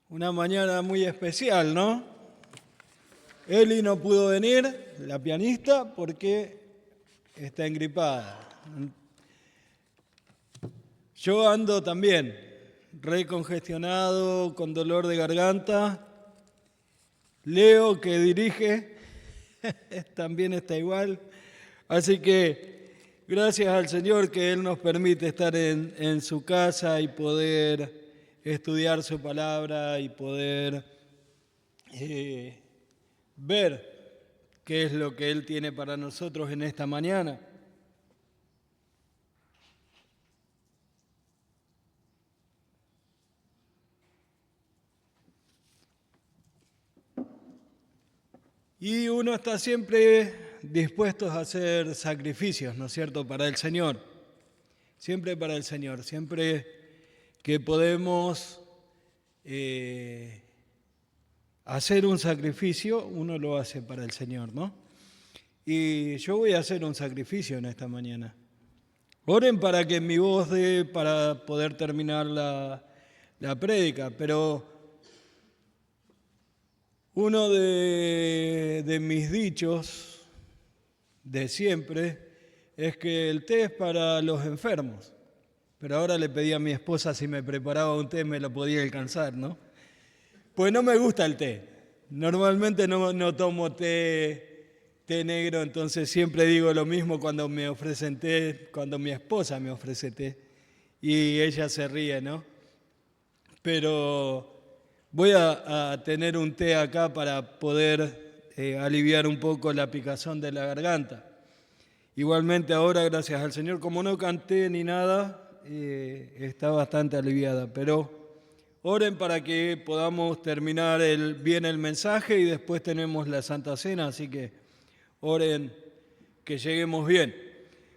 Una mañana muy especial, ¿no? Eli no pudo venir, la pianista, porque está engripada. Yo ando también, recongestionado, con dolor de garganta. Leo, que dirige, también está igual. Así que gracias al Señor que Él nos permite estar en su casa y poder estudiar su palabra y poder ver qué es lo que Él tiene para nosotros en esta mañana. Y uno está siempre dispuesto a hacer sacrificios, ¿no es cierto?, para el Señor. Siempre para el Señor, siempre que podemos hacer un sacrificio, uno lo hace para el Señor, ¿no? Y yo voy a hacer un sacrificio en esta mañana. Oren para que mi voz dé para poder terminar la prédica, pero uno de mis dichos de siempre es que el té es para los enfermos. Pero ahora le pedí a mi esposa si me preparaba un té, me lo podía alcanzar, ¿no? Pues no me gusta el té. Normalmente no tomo té negro, entonces siempre digo lo mismo cuando me ofrecen té, cuando mi esposa me ofrece té. Y ella se ríe, ¿no? Pero voy a tener un té acá para poder aliviar un poco la picazón de la garganta. Igualmente ahora, gracias al Señor, como no canté ni nada, está bastante aliviada. Pero oren para que podamos terminar bien el mensaje y después tenemos la Santa Cena, así que oren que lleguemos bien.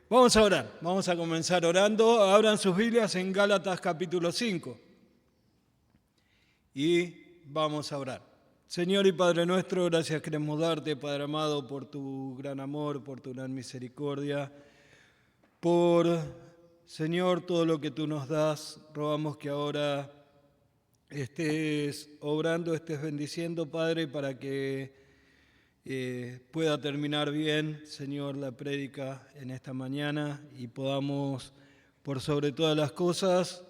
Vamos a orar, vamos a comenzar orando. Abran sus Biblias en Gálatas capítulo 5 y vamos a orar. Señor y Padre nuestro, gracias queremos darte, Padre amado, por tu gran amor, por tu gran misericordia, por, Señor, todo lo que tú nos das. Rogamos que ahora estés obrando, estés bendiciendo, Padre, para que pueda terminar bien, Señor, la prédica en esta mañana y podamos, por sobre todas las cosas,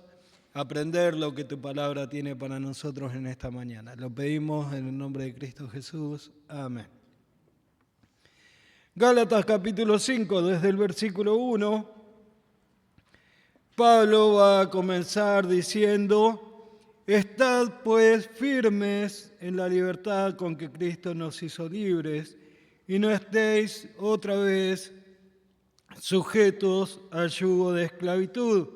aprender lo que tu palabra tiene para nosotros en esta mañana. Lo pedimos en el nombre de Cristo Jesús. Amén. Gálatas capítulo 5, desde el versículo 1, Pablo va a comenzar diciendo: estad pues firmes en la libertad con que Cristo nos hizo libres, y no estéis otra vez sujetos al yugo de esclavitud.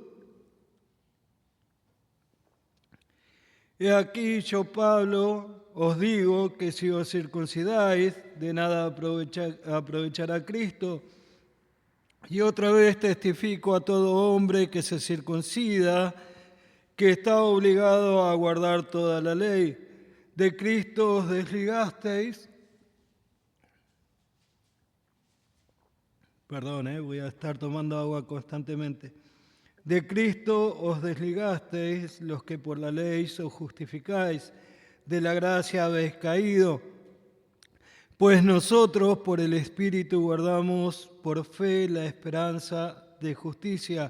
He aquí yo, Pablo, os digo que si os circuncidáis, de nada aprovechará Cristo. Y otra vez testifico a todo hombre que se circuncida, que está obligado a guardar toda la ley. De Cristo os desligasteis. Perdón, voy a estar tomando agua constantemente. De Cristo os desligasteis los que por la ley os justificáis, de la gracia habéis caído. Pues nosotros por el Espíritu guardamos por fe la esperanza de justicia,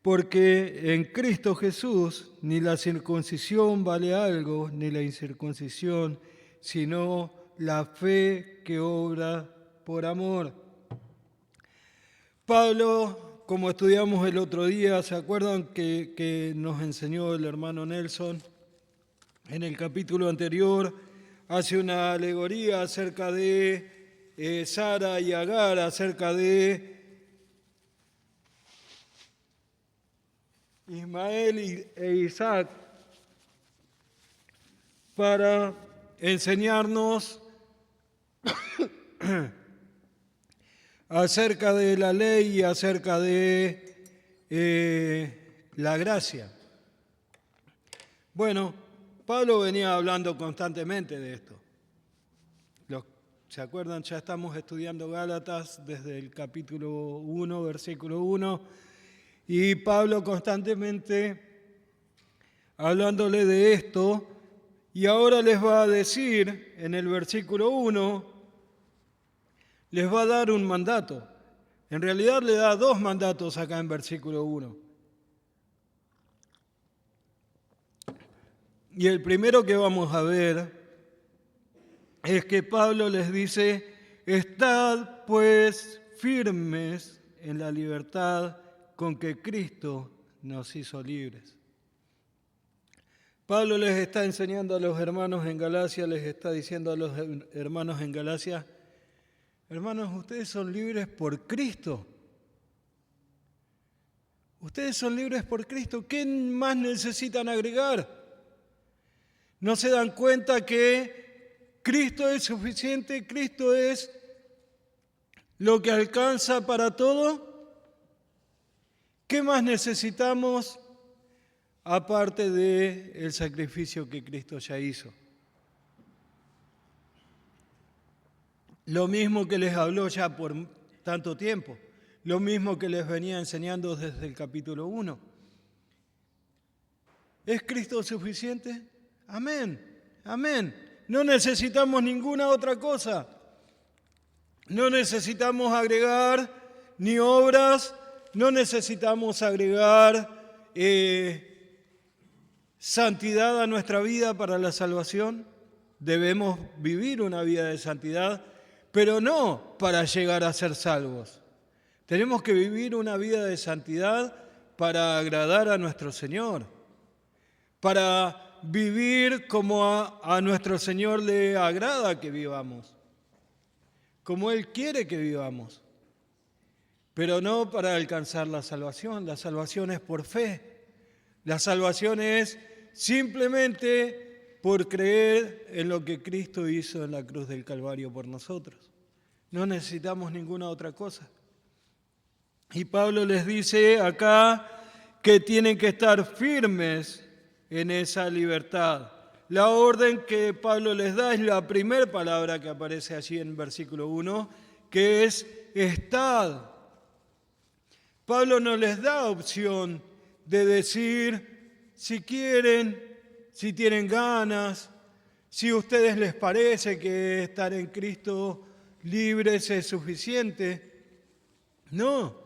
porque en Cristo Jesús ni la circuncisión vale algo, ni la incircuncisión, sino la fe que obra por amor. Pablo, como estudiamos el otro día, ¿se acuerdan que nos enseñó el hermano Nelson? En el capítulo anterior hace una alegoría acerca de Sara y Agar, acerca de Ismael e Isaac, para enseñarnos acerca de la ley y acerca de la gracia. Bueno, Pablo venía hablando constantemente de esto. ¿Se acuerdan? Ya estamos estudiando Gálatas desde el capítulo 1, versículo 1, y Pablo constantemente, hablándole de esto, Y ahora les va a decir, en el versículo 1, les va a dar un mandato. En realidad le da dos mandatos acá en versículo 1. Y el primero que vamos a ver es que Pablo les dice: estad pues firmes en la libertad con que Cristo nos hizo libres. Pablo les está enseñando a los hermanos en Galacia, les está diciendo a los hermanos en Galacia: hermanos, ustedes son libres por Cristo. Ustedes son libres por Cristo. ¿Qué más necesitan agregar? ¿No se dan cuenta que Cristo es suficiente? ¿Cristo es lo que alcanza para todo? ¿Qué más necesitamos aparte del sacrificio que Cristo ya hizo? Lo mismo que les habló ya por tanto tiempo, lo mismo que les venía enseñando desde el capítulo 1. ¿Es Cristo suficiente? Amén, amén. No necesitamos ninguna otra cosa. No necesitamos agregar ni obras, no necesitamos agregar santidad a nuestra vida para la salvación. Debemos vivir una vida de santidad, pero no para llegar a ser salvos. Tenemos que vivir una vida de santidad para agradar a nuestro Señor, para vivir como a nuestro Señor le agrada que vivamos, como Él quiere que vivamos, pero no para alcanzar la salvación. La salvación es por fe. La salvación es simplemente por creer en lo que Cristo hizo en la cruz del Calvario por nosotros. No necesitamos ninguna otra cosa. Y Pablo les dice acá que tienen que estar firmes en esa libertad. La orden que Pablo les da es la primera palabra que aparece allí en versículo 1, que es estad. Pablo no les da opción de decir si quieren, si tienen ganas, si a ustedes les parece que estar en Cristo libres es suficiente. No.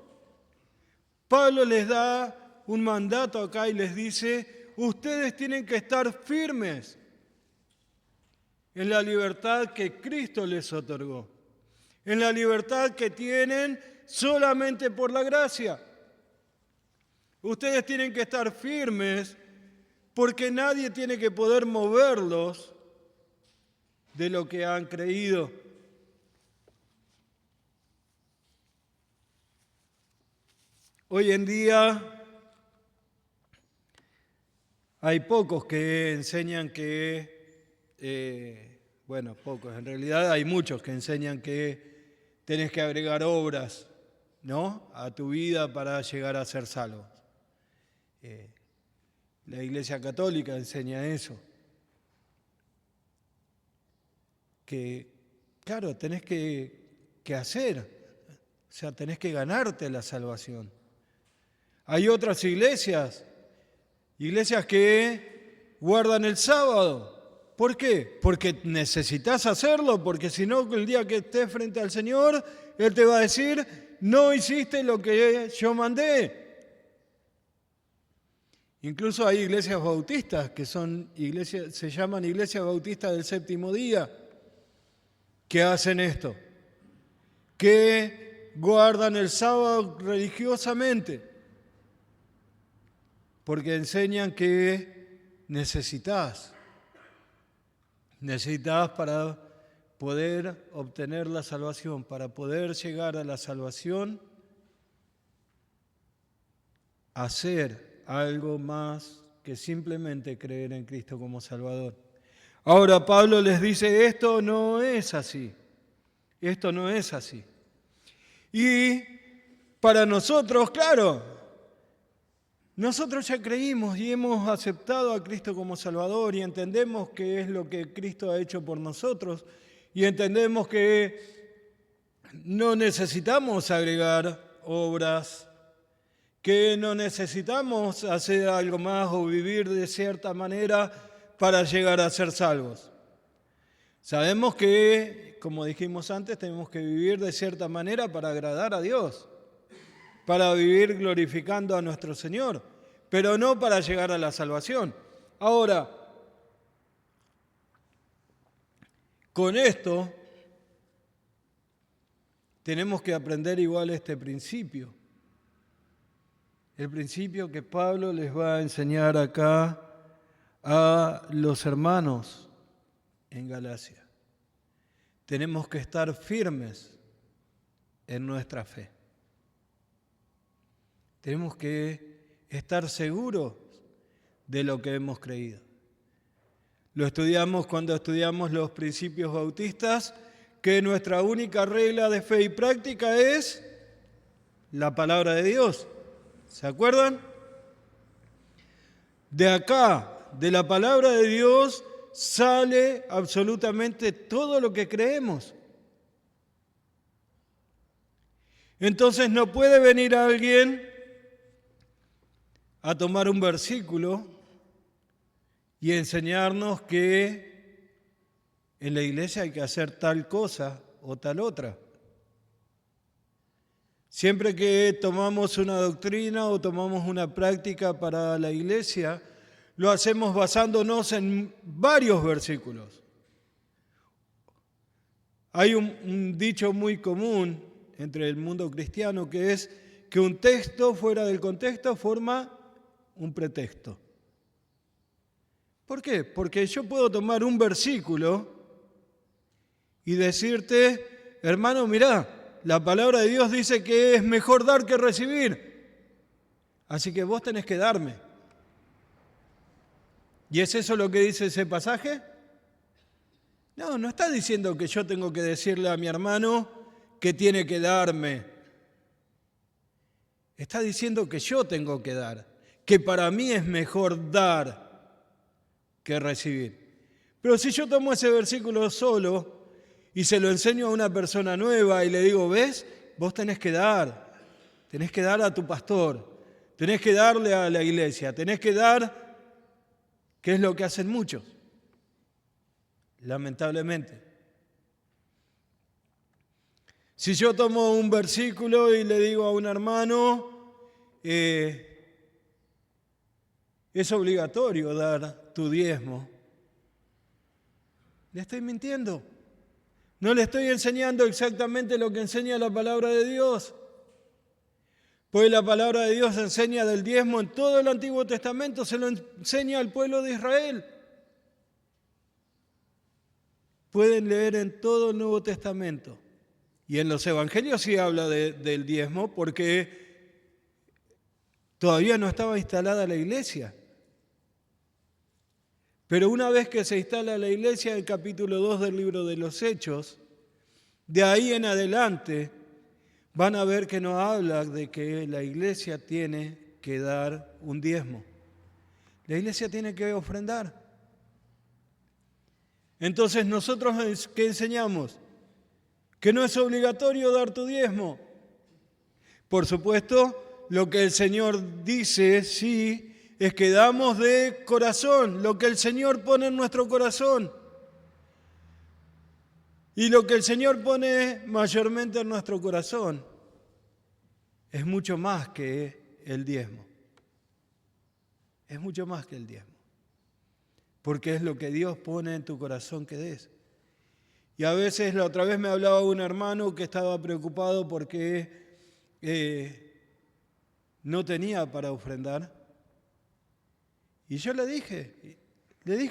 Pablo les da un mandato acá y les dice: ustedes tienen que estar firmes en la libertad que Cristo les otorgó, en la libertad que tienen solamente por la gracia. Ustedes tienen que estar firmes porque nadie tiene que poder moverlos de lo que han creído. Hoy en día hay pocos que enseñan pocos, en realidad hay muchos que enseñan que tenés que agregar obras, ¿no?, a tu vida para llegar a ser salvo. La Iglesia Católica enseña eso. Que, claro, tenés que hacer, o sea, tenés que ganarte la salvación. Hay otras iglesias que guardan el sábado. ¿Por qué? Porque necesitas hacerlo, porque si no, el día que estés frente al Señor, Él te va a decir: no hiciste lo que yo mandé. Incluso hay iglesias bautistas que se llaman iglesias bautistas del séptimo día, que hacen esto, que guardan el sábado religiosamente, porque enseñan que necesitas para poder obtener la salvación, para poder llegar a la salvación, hacer algo más que simplemente creer en Cristo como Salvador. Ahora Pablo les dice: esto no es así, esto no es así. Y para nosotros, claro, nosotros ya creímos y hemos aceptado a Cristo como Salvador y entendemos qué es lo que Cristo ha hecho por nosotros y entendemos que no necesitamos agregar obras, que no necesitamos hacer algo más o vivir de cierta manera para llegar a ser salvos. Sabemos que, como dijimos antes, tenemos que vivir de cierta manera para agradar a Dios, para vivir glorificando a nuestro Señor, pero no para llegar a la salvación. Ahora, con esto tenemos que aprender igual este principio. El principio que Pablo les va a enseñar acá a los hermanos en Galacia. Tenemos que estar firmes en nuestra fe. Tenemos que estar seguros de lo que hemos creído. Lo estudiamos cuando estudiamos los principios bautistas, que nuestra única regla de fe y práctica es la palabra de Dios. ¿Se acuerdan? De acá, de la palabra de Dios, sale absolutamente todo lo que creemos. Entonces no puede venir alguien a tomar un versículo y enseñarnos que en la iglesia hay que hacer tal cosa o tal otra. Siempre que tomamos una doctrina o tomamos una práctica para la iglesia, lo hacemos basándonos en varios versículos. Hay un dicho muy común entre el mundo cristiano que es que un texto fuera del contexto forma un pretexto. ¿Por qué? Porque yo puedo tomar un versículo y decirte, hermano, mirá, la palabra de Dios dice que es mejor dar que recibir. Así que vos tenés que darme. ¿Y es eso lo que dice ese pasaje? No, no está diciendo que yo tengo que decirle a mi hermano que tiene que darme. Está diciendo que yo tengo que dar, que para mí es mejor dar que recibir. Pero si yo tomo ese versículo solo y se lo enseño a una persona nueva y le digo, ¿ves? Vos tenés que dar a tu pastor, tenés que darle a la iglesia, tenés que dar, que es lo que hacen muchos, lamentablemente. Si yo tomo un versículo y le digo a un hermano, es obligatorio dar tu diezmo, le estoy mintiendo. No le estoy enseñando exactamente lo que enseña la palabra de Dios. Pues la palabra de Dios enseña del diezmo en todo el Antiguo Testamento, se lo enseña al pueblo de Israel. Pueden leer en todo el Nuevo Testamento. Y en los Evangelios sí habla del diezmo porque todavía no estaba instalada la iglesia. Pero una vez que se instala la iglesia, en el capítulo 2 del libro de los Hechos, de ahí en adelante van a ver que no habla de que la iglesia tiene que dar un diezmo. La iglesia tiene que ofrendar. Entonces, ¿nosotros qué enseñamos? Que no es obligatorio dar tu diezmo. Por supuesto, lo que el Señor dice, sí, es que damos de corazón, lo que el Señor pone en nuestro corazón. Y lo que el Señor pone mayormente en nuestro corazón es mucho más que el diezmo. Es mucho más que el diezmo. Porque es lo que Dios pone en tu corazón que des. Y a veces, la otra vez me hablaba un hermano que estaba preocupado porque no tenía para ofrendar. Y yo le dije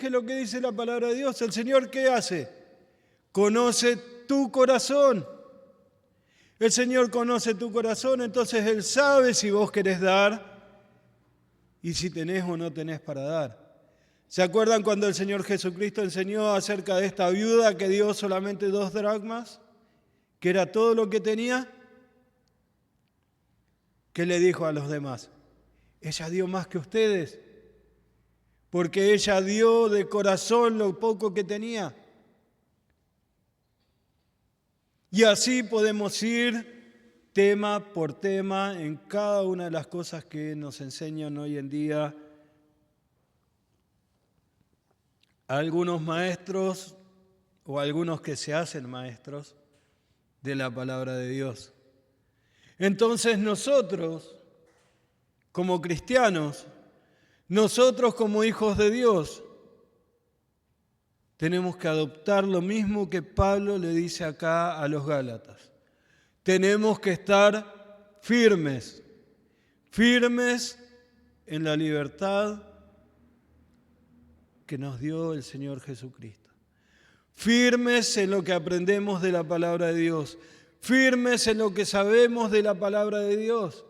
lo que dice la palabra de Dios. ¿El Señor qué hace? Conoce tu corazón. El Señor conoce tu corazón, entonces Él sabe si vos querés dar y si tenés o no tenés para dar. ¿Se acuerdan cuando el Señor Jesucristo enseñó acerca de esta viuda que dio solamente 2 dracmas? Que era todo lo que tenía. ¿Qué le dijo a los demás? Ella dio más que ustedes, porque ella dio de corazón lo poco que tenía. Y así podemos ir tema por tema en cada una de las cosas que nos enseñan hoy en día algunos maestros o algunos que se hacen maestros de la palabra de Dios. Entonces nosotros, como cristianos, nosotros como hijos de Dios, tenemos que adoptar lo mismo que Pablo le dice acá a los Gálatas. Tenemos que estar firmes en la libertad que nos dio el Señor Jesucristo. Firmes en lo que aprendemos de la palabra de Dios. Firmes en lo que sabemos de la palabra de Dios.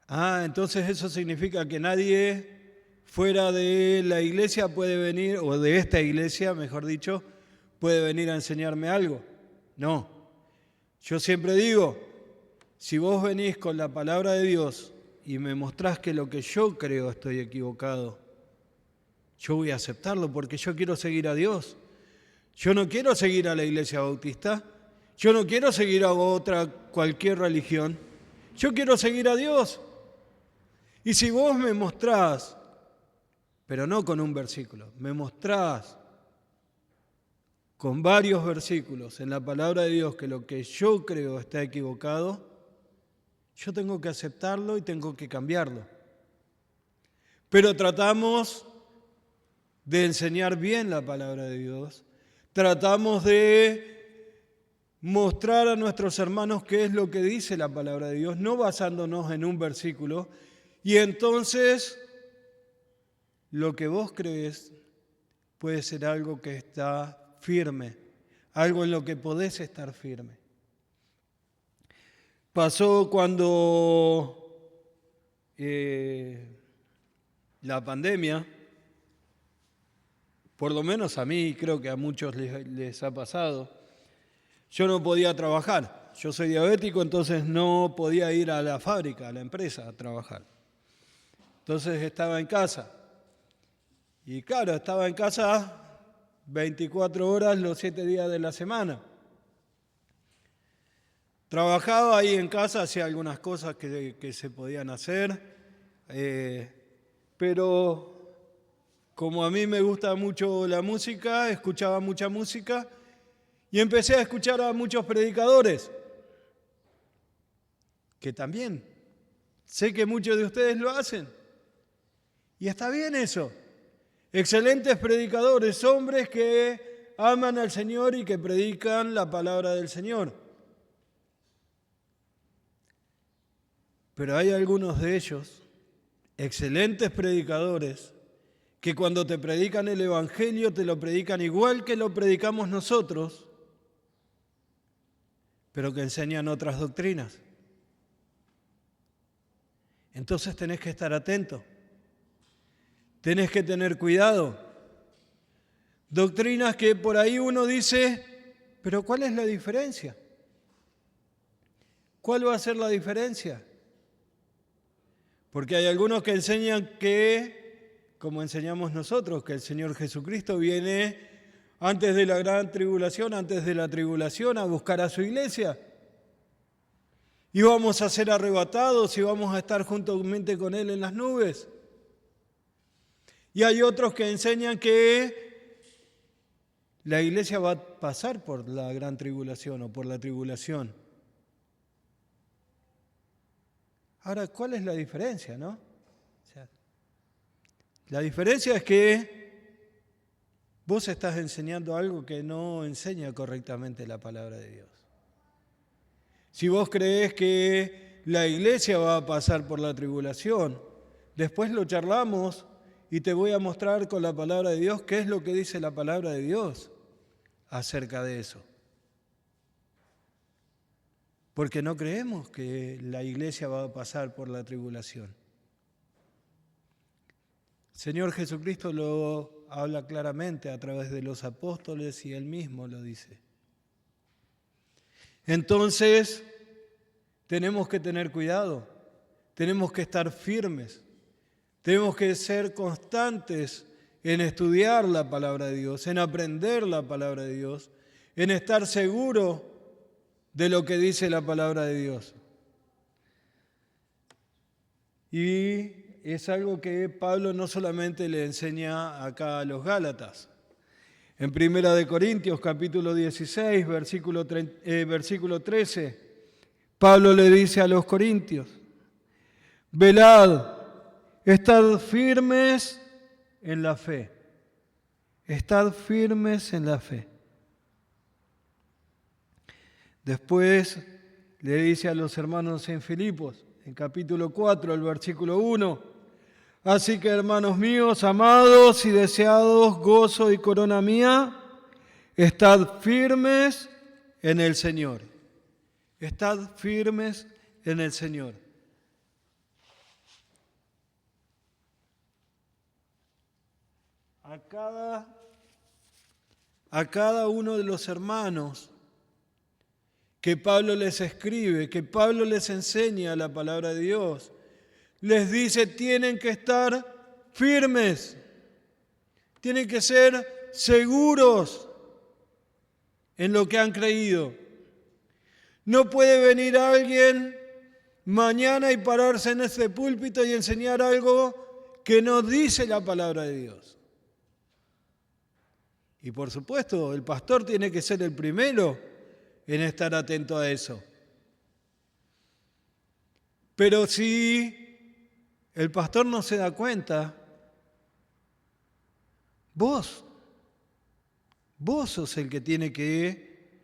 Entonces eso significa que nadie fuera de la iglesia puede venir, o de esta iglesia, mejor dicho, puede venir a enseñarme algo. No. Yo siempre digo, si vos venís con la palabra de Dios y me mostrás que lo que yo creo estoy equivocado, yo voy a aceptarlo porque yo quiero seguir a Dios. Yo no quiero seguir a la iglesia bautista, yo no quiero seguir a cualquier religión, yo quiero seguir a Dios. Y si vos me mostrás, pero no con un versículo, me mostrás con varios versículos en la palabra de Dios que lo que yo creo está equivocado, yo tengo que aceptarlo y tengo que cambiarlo. Pero tratamos de enseñar bien la palabra de Dios, tratamos de mostrar a nuestros hermanos qué es lo que dice la palabra de Dios, no basándonos en un versículo, y entonces lo que vos crees puede ser algo que está firme, algo en lo que podés estar firme. Pasó cuando la pandemia, por lo menos a mí, creo que a muchos les ha pasado, yo no podía trabajar. Yo soy diabético, entonces no podía ir a la fábrica, a la empresa, a trabajar. Entonces estaba en casa. Y claro, estaba en casa 24 horas los 7 días de la semana. Trabajaba ahí en casa, hacía algunas cosas que se podían hacer, pero como a mí me gusta mucho la música, escuchaba mucha música y empecé a escuchar a muchos predicadores, que también sé que muchos de ustedes lo hacen. Y está bien eso. Excelentes predicadores, hombres que aman al Señor y que predican la palabra del Señor. Pero hay algunos de ellos, excelentes predicadores, que cuando te predican el Evangelio te lo predican igual que lo predicamos nosotros, pero que enseñan otras doctrinas. Entonces tenés que estar atento, tenés que tener cuidado. Doctrinas que por ahí uno dice, pero ¿cuál es la diferencia? ¿Cuál va a ser la diferencia? Porque hay algunos que enseñan que, como enseñamos nosotros, que el Señor Jesucristo viene antes de la gran tribulación, antes de la tribulación, a buscar a su iglesia. Y vamos a ser arrebatados y vamos a estar juntamente con Él en las nubes. Y hay otros que enseñan que la iglesia va a pasar por la gran tribulación o por la tribulación. Ahora, ¿cuál es la diferencia, no? La diferencia es que vos estás enseñando algo que no enseña correctamente la palabra de Dios. Si vos creés que la iglesia va a pasar por la tribulación, después lo charlamos y te voy a mostrar con la palabra de Dios qué es lo que dice la palabra de Dios acerca de eso. Porque no creemos que la iglesia va a pasar por la tribulación. El Señor Jesucristo lo habla claramente a través de los apóstoles y Él mismo lo dice. Entonces, tenemos que tener cuidado, tenemos que estar firmes, tenemos que ser constantes en estudiar la palabra de Dios, en aprender la palabra de Dios, en estar seguros de lo que dice la palabra de Dios. Y es algo que Pablo no solamente le enseña acá a los Gálatas. En 1 Corintios capítulo 16, versículo 13, Pablo le dice a los corintios: velad, estad firmes en la fe. Estad firmes en la fe. Después le dice a los hermanos en Filipos, en capítulo 4, el versículo 1: así que, hermanos míos, amados y deseados, gozo y corona mía, estad firmes en el Señor. Estad firmes en el Señor. A cada uno de los hermanos que Pablo les escribe, que Pablo les enseña la palabra de Dios, les dice: tienen que estar firmes, tienen que ser seguros en lo que han creído. No puede venir alguien mañana y pararse en este púlpito y enseñar algo que no dice la palabra de Dios. Y por supuesto, el pastor tiene que ser el primero en estar atento a eso. Pero si el pastor no se da cuenta, vos sos el que tiene que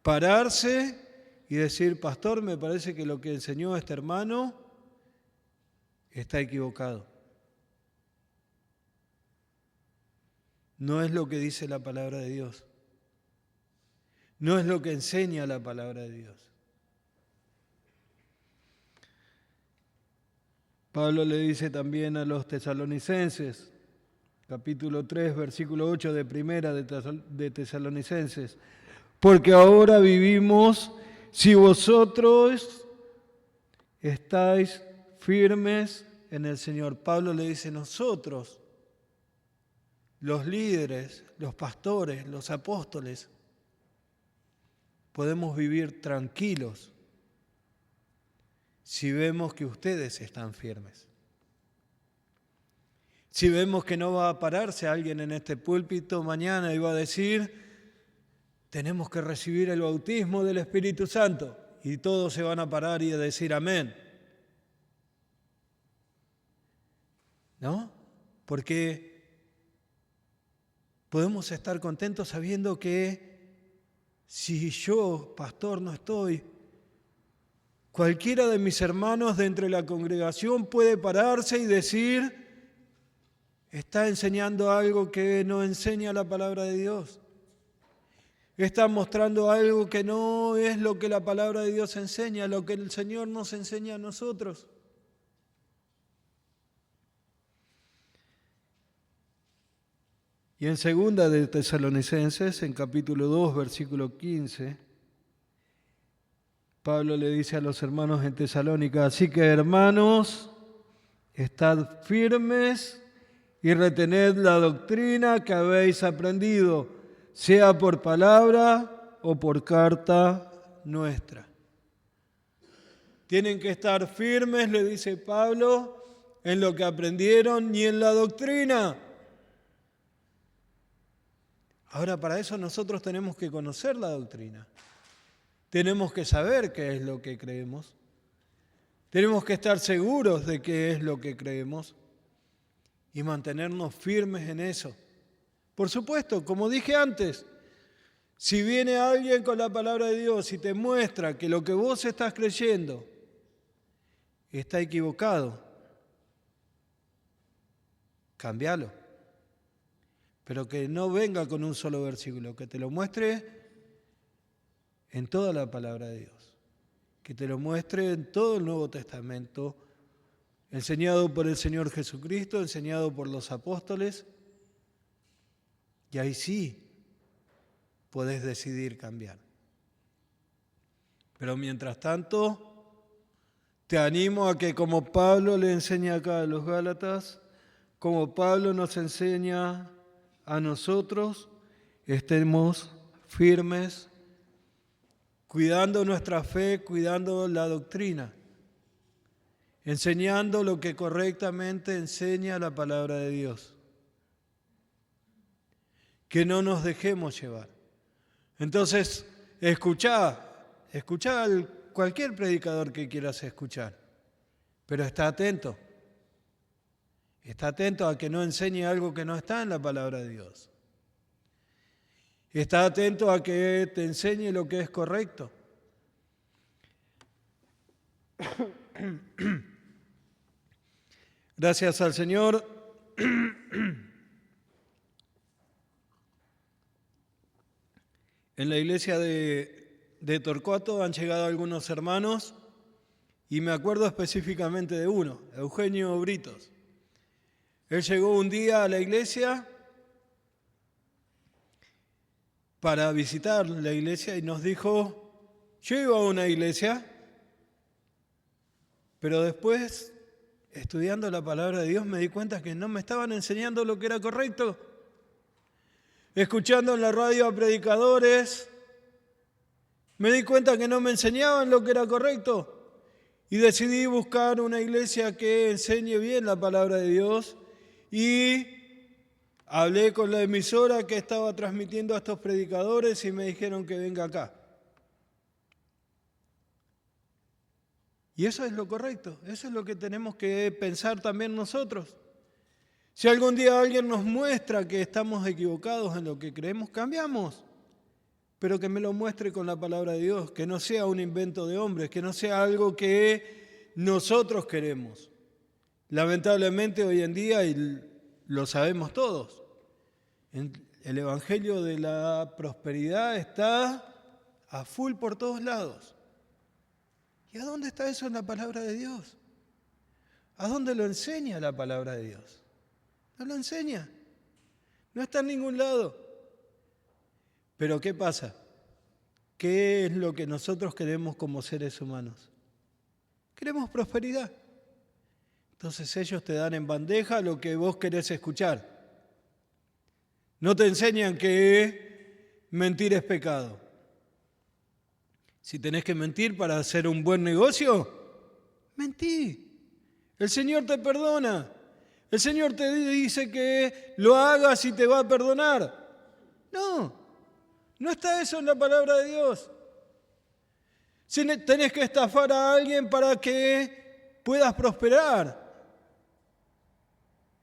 pararse y decir: pastor, me parece que lo que enseñó este hermano está equivocado. No es lo que dice la palabra de Dios. No es lo que enseña la palabra de Dios. Pablo le dice también a los tesalonicenses, capítulo 3, versículo 8 de primera de Tesalonicenses: porque ahora vivimos si vosotros estáis firmes en el Señor. Pablo le dice: nosotros, los líderes, los pastores, los apóstoles, podemos vivir tranquilos si vemos que ustedes están firmes. Si vemos que no va a pararse alguien en este púlpito mañana y va a decir: tenemos que recibir el bautismo del Espíritu Santo, y todos se van a parar y a decir amén. ¿No? Porque podemos estar contentos sabiendo que si yo, pastor, no estoy, cualquiera de mis hermanos de entre la congregación puede pararse y decir: está enseñando algo que no enseña la palabra de Dios. Está mostrando algo que no es lo que la palabra de Dios enseña, lo que el Señor nos enseña a nosotros. Y en 2 de Tesalonicenses, en capítulo 2, versículo 15, Pablo le dice a los hermanos en Tesalónica: así que, hermanos, estad firmes y retened la doctrina que habéis aprendido, sea por palabra o por carta nuestra. Tienen que estar firmes, le dice Pablo, en lo que aprendieron y en la doctrina. Ahora, para eso nosotros tenemos que conocer la doctrina. Tenemos que saber qué es lo que creemos. Tenemos que estar seguros de qué es lo que creemos y mantenernos firmes en eso. Por supuesto, como dije antes, si viene alguien con la palabra de Dios y te muestra que lo que vos estás creyendo está equivocado, cámbialo. Pero que no venga con un solo versículo, que te lo muestre en toda la palabra de Dios, que te lo muestre en todo el Nuevo Testamento, enseñado por el Señor Jesucristo, enseñado por los apóstoles, y ahí sí podés decidir cambiar. Pero mientras tanto, te animo a que, como Pablo le enseña acá a los Gálatas, como Pablo nos enseña a nosotros, estemos firmes, cuidando nuestra fe, cuidando la doctrina. enseñando lo que correctamente enseña la palabra de Dios. Que no nos dejemos llevar. Entonces, escuchá a cualquier predicador que quieras escuchar, pero está atento. Está atento a que no enseñe algo que no está en la palabra de Dios. Está atento a que te enseñe lo que es correcto. Gracias al Señor. En la iglesia de Torcuato han llegado algunos hermanos y me acuerdo específicamente de uno, Eugenio Britos. Él llegó un día a la iglesia para visitar la iglesia y nos dijo, yo iba a una iglesia, pero después, estudiando la palabra de Dios, me di cuenta que no me estaban enseñando lo que era correcto. Escuchando en la radio a predicadores, me di cuenta que no me enseñaban lo que era correcto y decidí buscar una iglesia que enseñe bien la palabra de Dios y hablé con la emisora que estaba transmitiendo a estos predicadores y me dijeron que venga acá. Y eso es lo correcto, eso es lo que tenemos que pensar también nosotros. Si algún día alguien nos muestra que estamos equivocados en lo que creemos, cambiamos. Pero que me lo muestre con la palabra de Dios, que no sea un invento de hombres, que no sea algo que nosotros queremos. Lamentablemente hoy en día, y lo sabemos todos, el evangelio de la prosperidad está a full por todos lados. ¿Y a dónde está eso en la palabra de Dios? ¿A dónde lo enseña la palabra de Dios? No lo enseña. No está en ningún lado. Pero ¿qué pasa? ¿Qué es lo que nosotros queremos como seres humanos? Queremos prosperidad. Entonces ellos te dan en bandeja lo que vos querés escuchar. No te enseñan que mentir es pecado. Si tenés que mentir para hacer un buen negocio, mentí. El Señor te perdona. El Señor te dice que lo hagas y te va a perdonar. No está eso en la palabra de Dios. Si tenés que estafar a alguien para que puedas prosperar,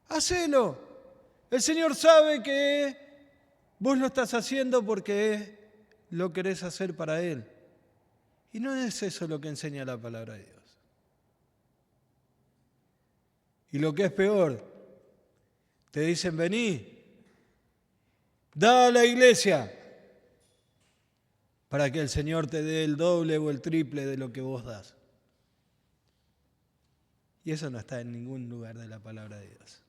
hacelo. El Señor sabe que vos lo estás haciendo porque lo querés hacer para Él. Y no es eso lo que enseña la palabra de Dios. Y lo que es peor, te dicen, vení, da a la iglesia para que el Señor te dé el doble o el triple de lo que vos das. Y eso no está en ningún lugar de la palabra de Dios.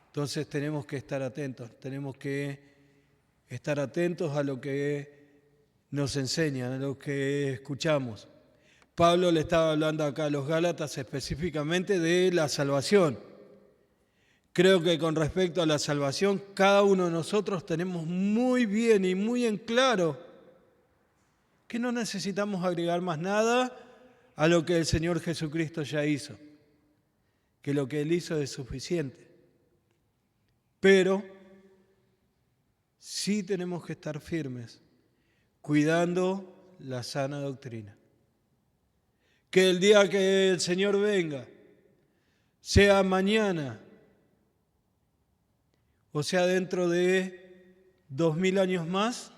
Entonces tenemos que estar atentos a lo que nos enseñan, a lo que escuchamos. Pablo le estaba hablando acá a los Gálatas específicamente de la salvación. Creo que con respecto a la salvación, cada uno de nosotros tenemos muy bien y muy en claro que no necesitamos agregar más nada a lo que el Señor Jesucristo ya hizo, que lo que Él hizo es suficiente. Pero sí tenemos que estar firmes, cuidando la sana doctrina. Que el día que el Señor venga, sea mañana, o sea dentro de 2000 años más,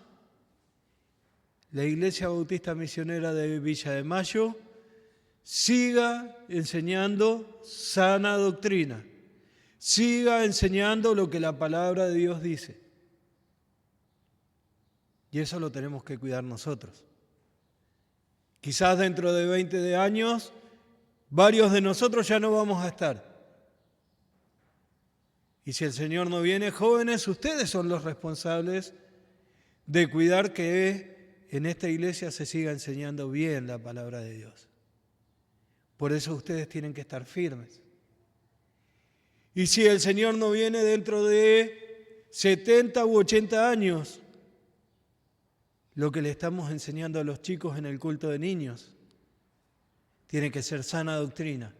la Iglesia Bautista Misionera de Villa de Mayo siga enseñando sana doctrina, siga enseñando lo que la palabra de Dios dice. Y eso lo tenemos que cuidar nosotros. Quizás dentro de 20 años, varios de nosotros ya no vamos a estar. Y si el Señor no viene, jóvenes, ustedes son los responsables de cuidar que en esta iglesia se siga enseñando bien la palabra de Dios. Por eso ustedes tienen que estar firmes. Y si el Señor no viene dentro de 70 u 80 años, lo que le estamos enseñando a los chicos en el culto de niños, tiene que ser sana doctrina,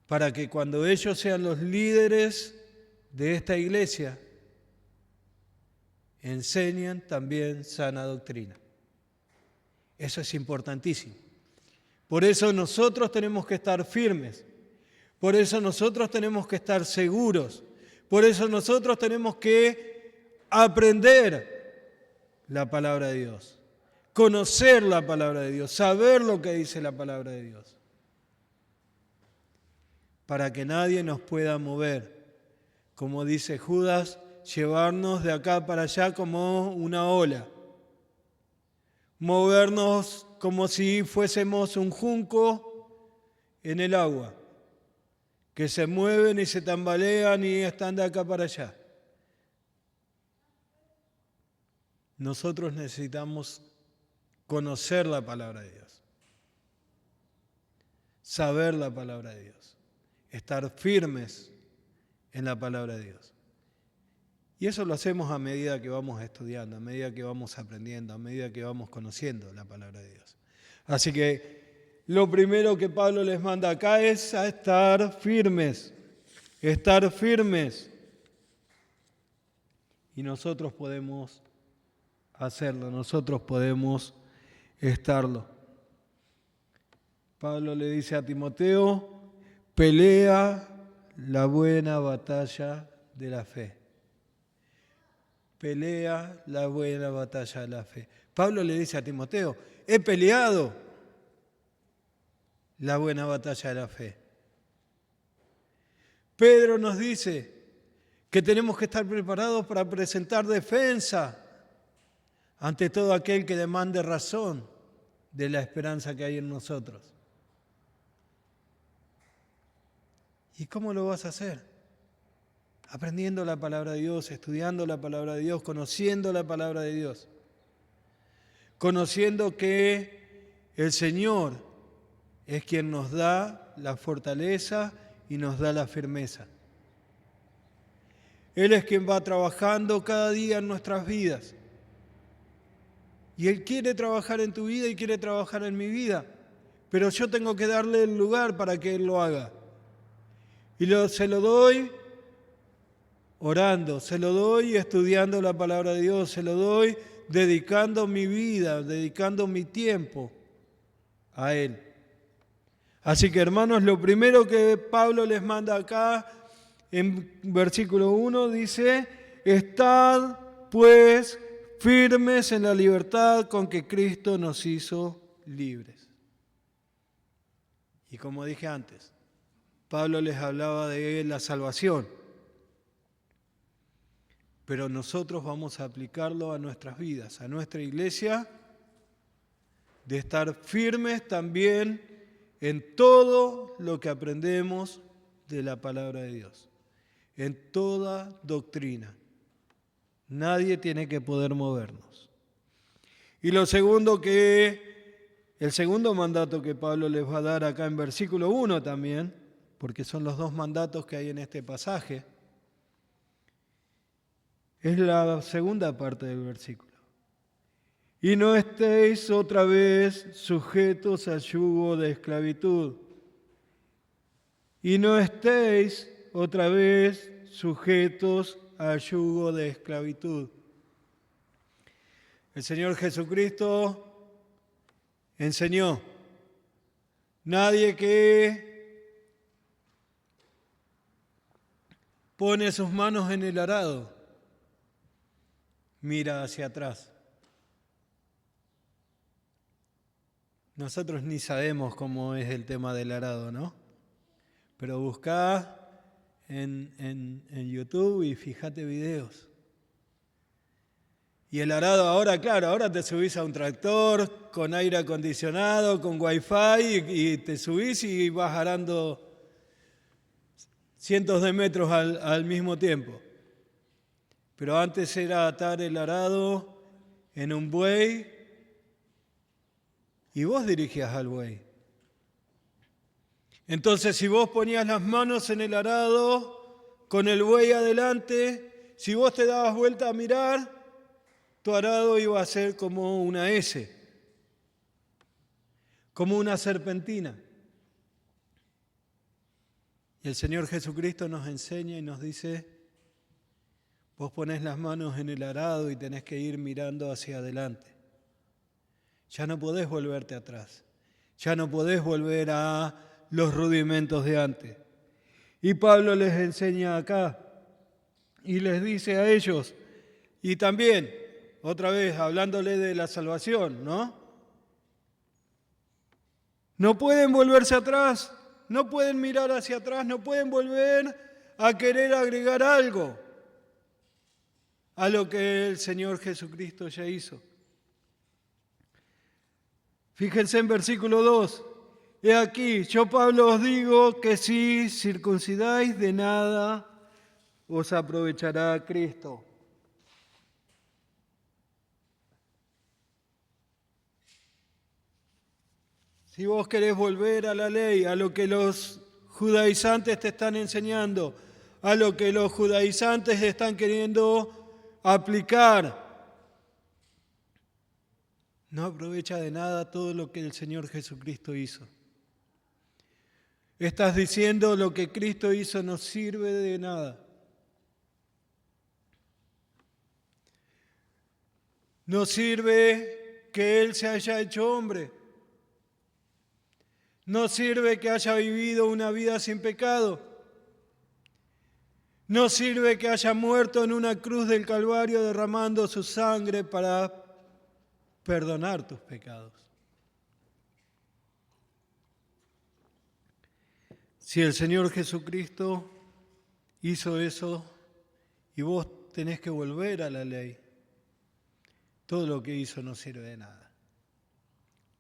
para que cuando ellos sean los líderes de esta iglesia, enseñen también sana doctrina. Eso es importantísimo. Por eso nosotros tenemos que estar firmes, por eso nosotros tenemos que estar seguros, por eso nosotros tenemos que aprender la palabra de Dios, conocer la palabra de Dios, saber lo que dice la palabra de Dios, para que nadie nos pueda mover, como dice Judas, llevarnos de acá para allá como una ola, movernos como si fuésemos un junco en el agua, que se mueven y se tambalean y están de acá para allá. Nosotros necesitamos conocer la palabra de Dios, saber la palabra de Dios, estar firmes en la palabra de Dios. Y eso lo hacemos a medida que vamos estudiando, a medida que vamos aprendiendo, a medida que vamos conociendo la palabra de Dios. Así que lo primero que Pablo les manda acá es a estar firmes, estar firmes. Y nosotros podemos hacerlo, nosotros podemos estarlo. Pablo le dice a Timoteo, pelea la buena batalla de la fe. Pelea la buena batalla de la fe. Pablo le dice a Timoteo, he peleado la buena batalla de la fe. Pedro nos dice que tenemos que estar preparados para presentar defensa ante todo aquel que demande razón de la esperanza que hay en nosotros. ¿Y cómo lo vas a hacer? Aprendiendo la palabra de Dios, estudiando la palabra de Dios, conociendo la palabra de Dios. Conociendo que el Señor es quien nos da la fortaleza y nos da la firmeza. Él es quien va trabajando cada día en nuestras vidas. Y Él quiere trabajar en tu vida y quiere trabajar en mi vida. Pero yo tengo que darle el lugar para que Él lo haga. Y se lo doy orando, se lo doy estudiando la palabra de Dios, se lo doy dedicando mi vida, dedicando mi tiempo a Él. Así que, hermanos, lo primero que Pablo les manda acá en versículo 1 dice, estad pues firmes en la libertad con que Cristo nos hizo libres. Y como dije antes, Pablo les hablaba de la salvación, pero nosotros vamos a aplicarlo a nuestras vidas, a nuestra iglesia, de estar firmes también en todo lo que aprendemos de la palabra de Dios, en toda doctrina. Nadie tiene que poder movernos. Y el segundo mandato que Pablo les va a dar acá en versículo 1 también, porque son los dos mandatos que hay en este pasaje, es la segunda parte del versículo. Y no estéis otra vez sujetos al yugo de esclavitud. Y no estéis otra vez sujetos al yugo de esclavitud. El Señor Jesucristo enseñó, nadie que pone sus manos en el arado mira hacia atrás. Nosotros ni sabemos cómo es el tema del arado, ¿no? Pero buscá en YouTube y fíjate videos. Y el arado ahora, claro, ahora te subís a un tractor con aire acondicionado, con wifi y te subís y vas arando cientos de metros al mismo tiempo. Pero antes era atar el arado en un buey y vos dirigías al buey. Entonces, si vos ponías las manos en el arado, con el buey adelante, si vos te dabas vuelta a mirar, tu arado iba a ser como una S. como una serpentina. Y el Señor Jesucristo nos enseña y nos dice, vos ponés las manos en el arado y tenés que ir mirando hacia adelante. Ya no podés volverte atrás. Ya no podés volver a los rudimentos de antes. Y Pablo les enseña acá y les dice a ellos, y también, otra vez, hablándole de la salvación, ¿no? No pueden volverse atrás, no pueden mirar hacia atrás, no pueden volver a querer agregar algo a lo que el Señor Jesucristo ya hizo. Fíjense en versículo 2. He aquí, yo Pablo os digo que si circuncidáis, de nada os aprovechará Cristo. Si vos querés volver a la ley, a lo que los judaizantes te están enseñando, a lo que los judaizantes están queriendo aplicar, no aprovecha de nada todo lo que el Señor Jesucristo hizo. Estás diciendo lo que Cristo hizo no sirve de nada. No sirve que Él se haya hecho hombre. No sirve que haya vivido una vida sin pecado. No sirve que haya muerto en una cruz del Calvario derramando su sangre para perdonar tus pecados. Si el Señor Jesucristo hizo eso y vos tenés que volver a la ley, todo lo que hizo no sirve de nada.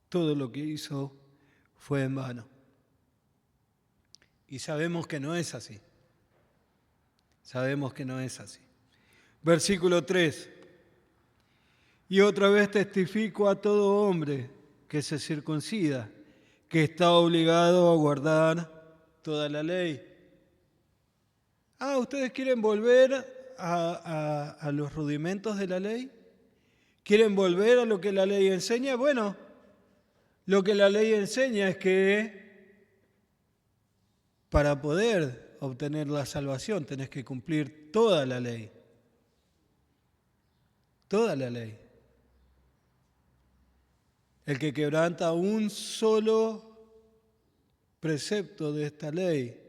Todo lo que hizo fue en vano. Y sabemos que no es así. Sabemos que no es así. Versículo 3. Y otra vez testifico a todo hombre que se circuncida, que está obligado a guardar toda la ley. ¿Ustedes quieren volver a los rudimentos de la ley? ¿Quieren volver a lo que la ley enseña? Bueno, lo que la ley enseña es que para poder obtener la salvación tenés que cumplir toda la ley. Toda la ley. El que quebranta un solo precepto de esta ley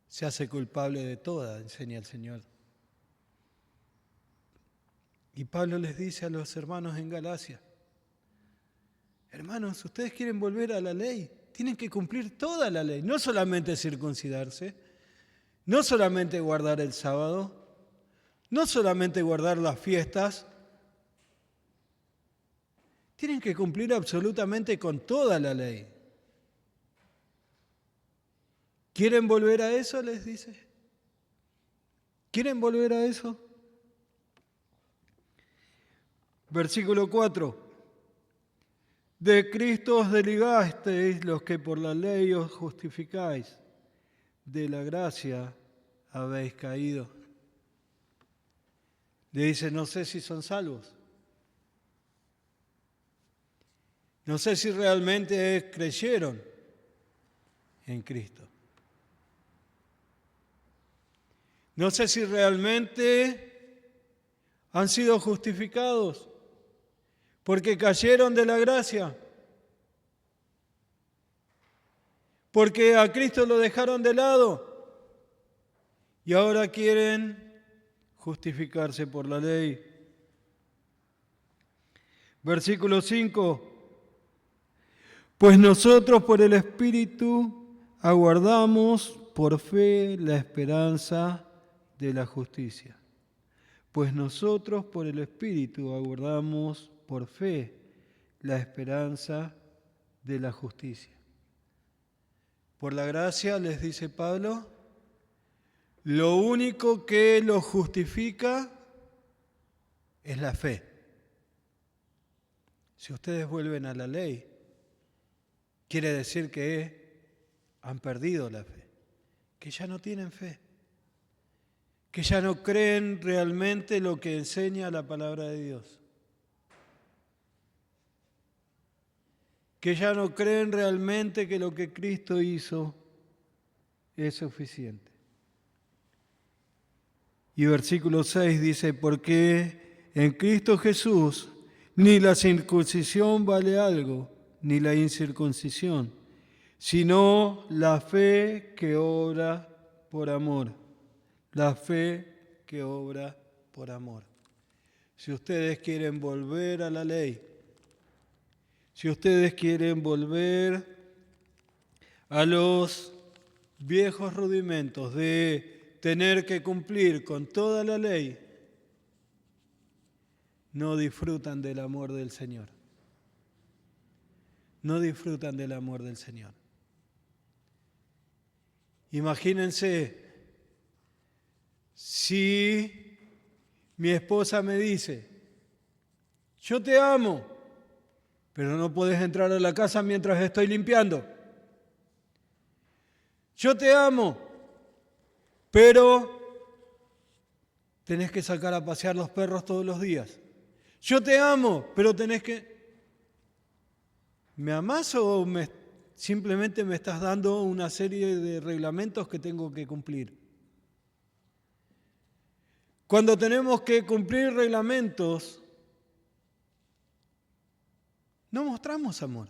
se hace culpable de toda, enseña el Señor. Y Pablo les dice a los hermanos en Galacia, hermanos, ustedes quieren volver a la ley, tienen que cumplir toda la ley, no solamente circuncidarse, no solamente guardar el sábado, no solamente guardar las fiestas, tienen que cumplir absolutamente con toda la ley. ¿Quieren volver a eso? Les dice. ¿Quieren volver a eso? Versículo 4. De Cristo os desligasteis los que por la ley os justificáis, de la gracia habéis caído. Le dice, no sé si son salvos. No sé si realmente creyeron en Cristo. No sé si realmente han sido justificados porque cayeron de la gracia, porque a Cristo lo dejaron de lado y ahora quieren justificarse por la ley. Versículo 5. Pues nosotros por el Espíritu aguardamos por fe la esperanza de la justicia. Pues nosotros por el Espíritu aguardamos por fe la esperanza de la justicia. Por la gracia, les dice Pablo, lo único que los justifica es la fe. Si ustedes vuelven a la ley, quiere decir que han perdido la fe, que ya no tienen fe, que ya no creen realmente lo que enseña la palabra de Dios, que ya no creen realmente que lo que Cristo hizo es suficiente. Y versículo 6 dice, porque en Cristo Jesús ni la circuncisión vale algo, ni la incircuncisión, sino la fe que obra por amor. La fe que obra por amor. Si ustedes quieren volver a la ley, si ustedes quieren volver a los viejos rudimentos de tener que cumplir con toda la ley, no disfrutan del amor del Señor. No disfrutan del amor del Señor. Imagínense si mi esposa me dice, yo te amo, pero no puedes entrar a la casa mientras estoy limpiando. Yo te amo, pero tenés que sacar a pasear los perros todos los días. Yo te amo, pero tenés que... ¿Me amás o simplemente me estás dando una serie de reglamentos que tengo que cumplir? Cuando tenemos que cumplir reglamentos, no mostramos amor.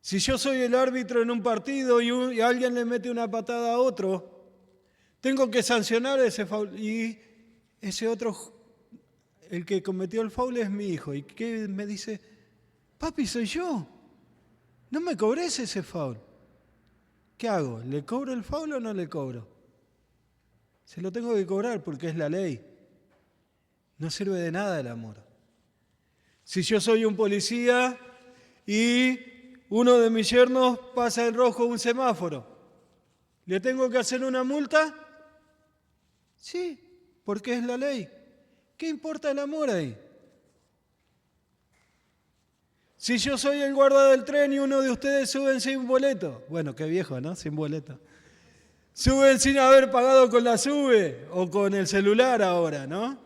Si yo soy el árbitro en un partido y alguien le mete una patada a otro, tengo que sancionar ese foul. Y ese otro, el que cometió el foul es mi hijo. ¿Y qué me dice? Papi, soy yo. No me cobres ese foul. ¿Qué hago? ¿Le cobro el foul o no le cobro? Se lo tengo que cobrar porque es la ley. No sirve de nada el amor. Si yo soy un policía y uno de mis yernos pasa en rojo un semáforo, ¿le tengo que hacer una multa? Sí, porque es la ley. ¿Qué importa el amor ahí? Si yo soy el guarda del tren y uno de ustedes suben sin boleto, bueno, qué viejo, ¿no? Sin boleto. Suben sin haber pagado con la SUBE o con el celular ahora, ¿no?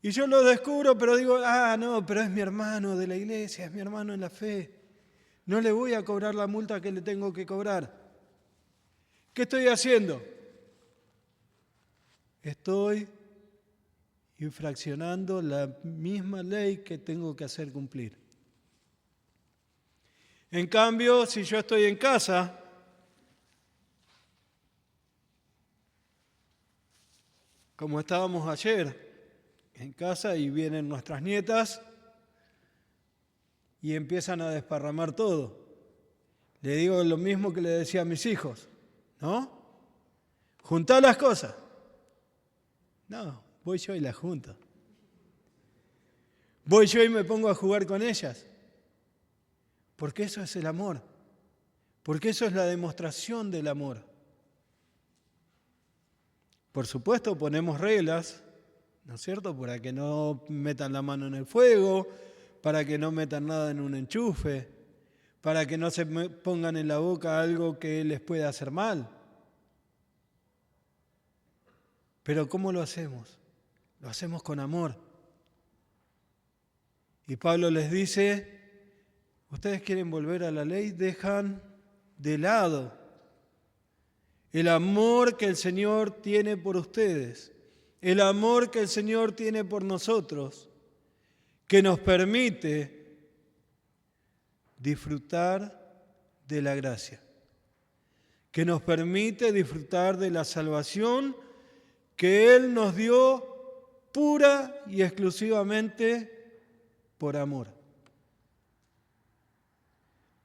Y yo lo descubro, pero digo, no, pero es mi hermano de la iglesia, es mi hermano en la fe. No le voy a cobrar la multa que le tengo que cobrar. ¿Qué estoy haciendo? Estoy infraccionando la misma ley que tengo que hacer cumplir. En cambio, si yo estoy en casa, como estábamos ayer, en casa y vienen nuestras nietas y empiezan a desparramar todo. Le digo lo mismo que le decía a mis hijos, ¿no? Juntá las cosas. No, voy yo y las junto. Voy yo y me pongo a jugar con ellas. Porque eso es el amor. Porque eso es la demostración del amor. Por supuesto, ponemos reglas, ¿no es cierto? Para que no metan la mano en el fuego, para que no metan nada en un enchufe, para que no se pongan en la boca algo que les pueda hacer mal. Pero ¿cómo lo hacemos? Lo hacemos con amor. Y Pablo les dice, ustedes quieren volver a la ley, dejan de lado el amor que el Señor tiene por ustedes, el amor que el Señor tiene por nosotros, que nos permite disfrutar de la gracia, que nos permite disfrutar de la salvación que Él nos dio pura y exclusivamente por amor.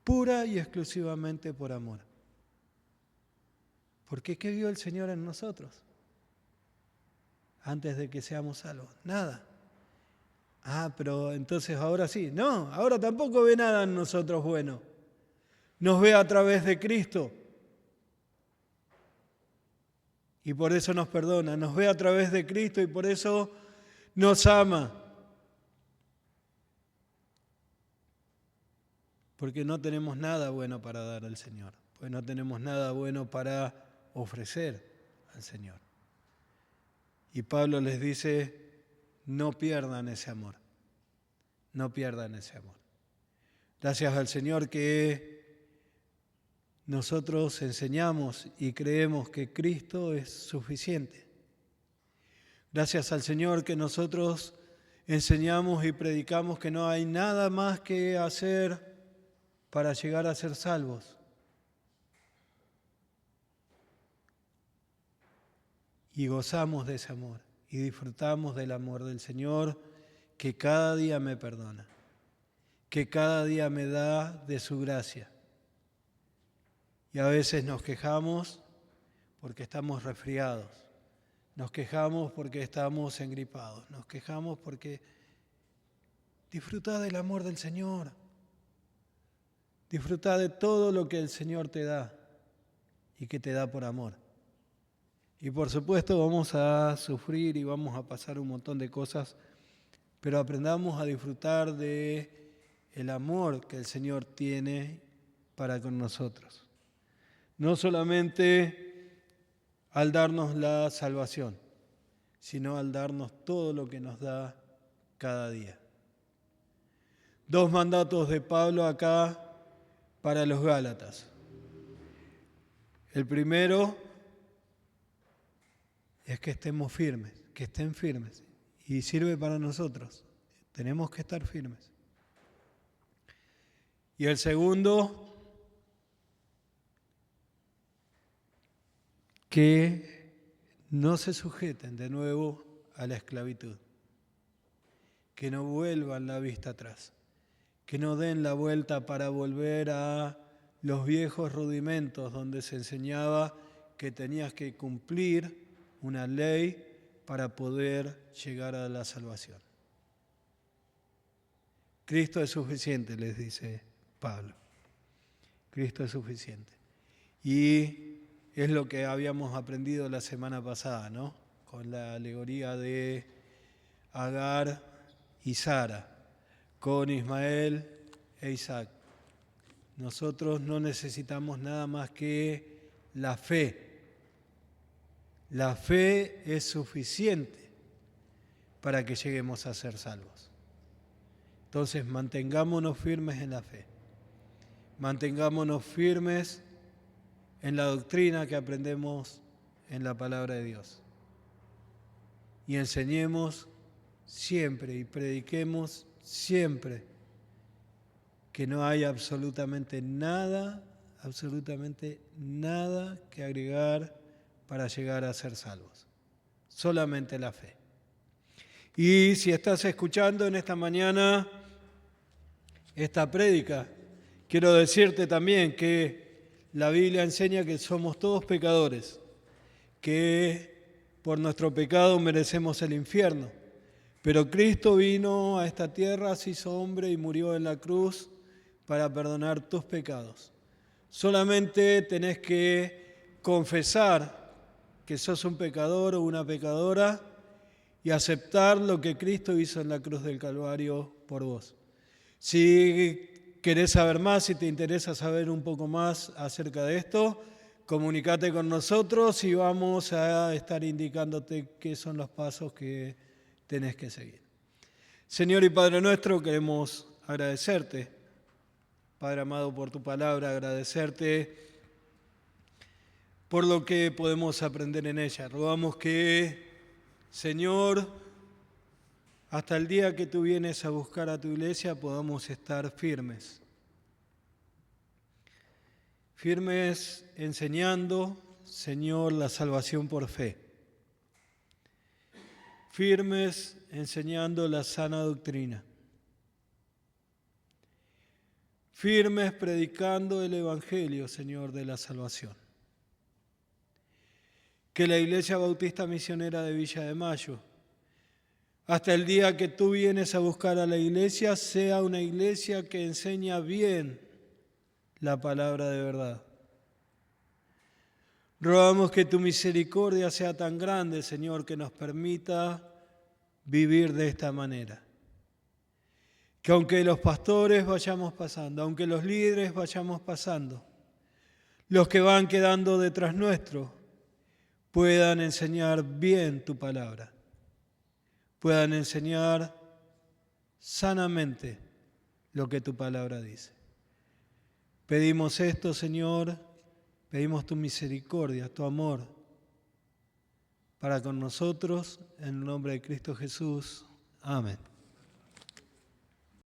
Pura y exclusivamente por amor. Porque ¿qué vio el Señor en nosotros antes de que seamos salvos? Nada. Pero entonces ahora sí. No, ahora tampoco ve nada en nosotros bueno. Nos ve a través de Cristo. Y por eso nos perdona. Nos ve a través de Cristo y por eso nos ama. Porque no tenemos nada bueno para dar al Señor. Pues no tenemos nada bueno para ofrecer al Señor. Y Pablo les dice, no pierdan ese amor. no pierdan ese amor. Gracias al Señor que nosotros enseñamos y creemos que Cristo es suficiente. Gracias al Señor que nosotros enseñamos y predicamos que no hay nada más que hacer para llegar a ser salvos. Y gozamos de ese amor y disfrutamos del amor del Señor que cada día me perdona, que cada día me da de su gracia. Y a veces nos quejamos porque estamos resfriados, nos quejamos porque estamos engripados, nos quejamos porque disfruta del amor del Señor, disfruta de todo lo que el Señor te da y que te da por amor. Y por supuesto vamos a sufrir y vamos a pasar un montón de cosas, pero aprendamos a disfrutar de el amor que el Señor tiene para con nosotros. No solamente al darnos la salvación, sino al darnos todo lo que nos da cada día. 2 mandatos de Pablo acá para los Gálatas. El primero es que estemos firmes, que estén firmes. Y sirve para nosotros. Tenemos que estar firmes. Y el segundo, que no se sujeten de nuevo a la esclavitud. Que no vuelvan la vista atrás. Que no den la vuelta para volver a los viejos rudimentos donde se enseñaba que tenías que cumplir una ley para poder llegar a la salvación. Cristo es suficiente, les dice Pablo. Cristo es suficiente. Y es lo que habíamos aprendido la semana pasada, ¿no? Con la alegoría de Agar y Sara, con Ismael e Isaac. Nosotros no necesitamos nada más que la fe. La fe es suficiente para que lleguemos a ser salvos. Entonces, mantengámonos firmes en la fe. Mantengámonos firmes en la doctrina que aprendemos en la palabra de Dios. Y enseñemos siempre y prediquemos siempre que no hay absolutamente nada que agregar para llegar a ser salvos. Solamente la fe. Y si estás escuchando en esta mañana esta prédica, quiero decirte también que la Biblia enseña que somos todos pecadores, que por nuestro pecado merecemos el infierno. Pero Cristo vino a esta tierra, se hizo hombre y murió en la cruz para perdonar tus pecados. Solamente tenés que confesar que sos un pecador o una pecadora y aceptar lo que Cristo hizo en la cruz del Calvario por vos. Si querés saber más, si te interesa saber un poco más acerca de esto, comunícate con nosotros y vamos a estar indicándote qué son los pasos que tenés que seguir. Señor y Padre nuestro, queremos agradecerte, Padre amado, por tu palabra, agradecerte por lo que podemos aprender en ella. Rogamos que, Señor, hasta el día que tú vienes a buscar a tu iglesia podamos estar firmes. Firmes enseñando, Señor, la salvación por fe. Firmes enseñando la sana doctrina. Firmes predicando el Evangelio, Señor, de la salvación. Que la Iglesia Bautista Misionera de Villa de Mayo, hasta el día que tú vienes a buscar a la iglesia, sea una iglesia que enseña bien la palabra de verdad. Rogamos que tu misericordia sea tan grande, Señor, que nos permita vivir de esta manera. Que aunque los pastores vayamos pasando, aunque los líderes vayamos pasando, los que van quedando detrás nuestro puedan enseñar bien tu palabra, puedan enseñar sanamente lo que tu palabra dice. Pedimos esto, Señor, pedimos tu misericordia, tu amor para con nosotros, en el nombre de Cristo Jesús. Amén.